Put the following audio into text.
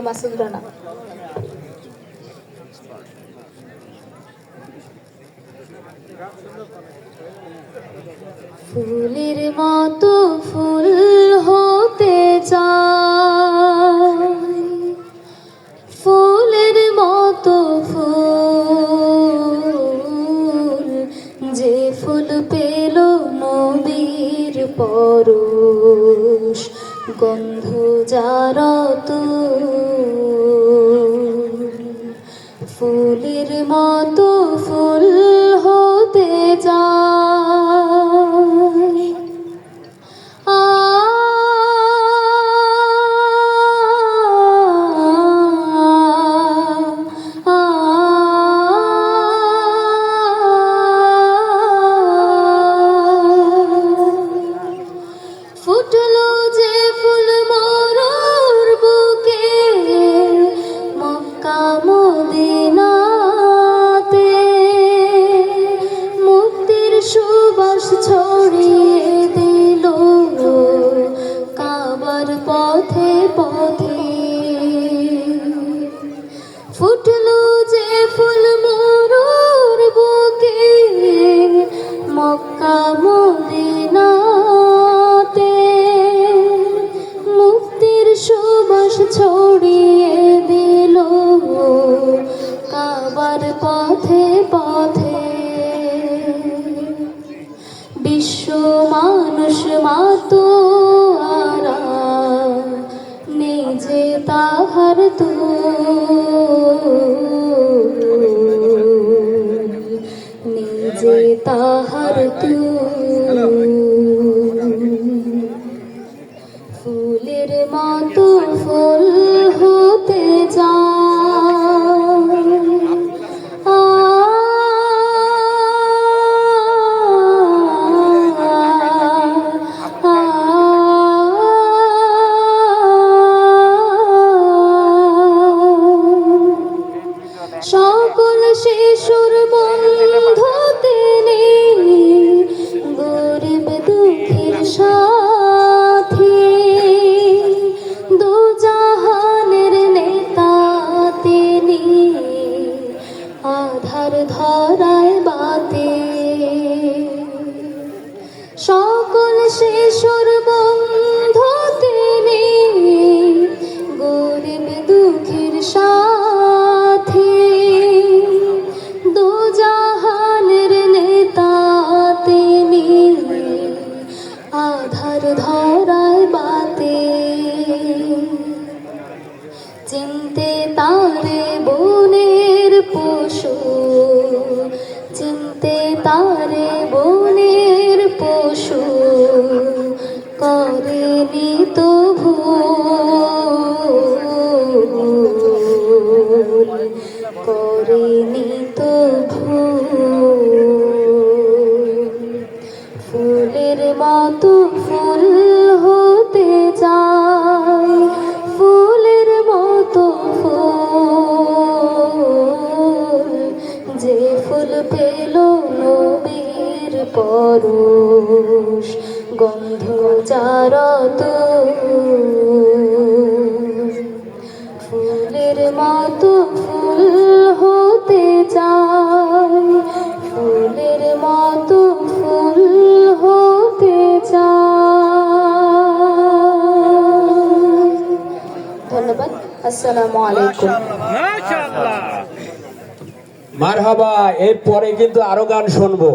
মাসুদ রানা। ফুলের মতো ফুল হতে চাই, ফুলের মতো ফুল, যে ফুল পেল নবীর পরশ, গন্ধ যার ফুলের মতো ফুল হতে চাই। ফুটলো যে ফুল মরুর বুকে, মক্কা মদিনাতে, মুক্তির সুবাস ছড়িয়ে দিল কাবার পথে পথে। ফুটলো যে ফুল মরুর বুকে, মক্কা মদিনাতে, মুক্তির সুবাস ছড়িয়ে দিল কাবার পথে পথে। বিশ্ব মানুষ মাতোয়ারা, নিজে তাহার নিজে তাহার ফুলের মতো ফুল হতে চাই। সকল শিশুর বন্ধু তিনি, গরিব দুঃখীর সাথী, দুজাহানের নেতা তিনি, আধার ধরায় বাতি। সকল শিশুর বন্ধু তিনি, গরিব দুঃখীর সাথী, দুজাহানের নেতা তিনি, আধার ধরায় বাতি। চিনতে তারে বনের পশু, চিনতে তারে বনের পশু, করেনি তো ভুল, করেনি তো ভুল। ফুলের মতো ফুল হতে চাই, ফুলের মতো ফুল, যে ফুল পেল নবীর পরশ, গন্ধ যার ফুলের মতো ফুল হতে চাই, ফুলের মতো ফুল হতে চাই। ধন্যবাদ। আসসালামু আলাইকুম। মারহাবা। এরপরে কিন্তু আরো গান শুনবো।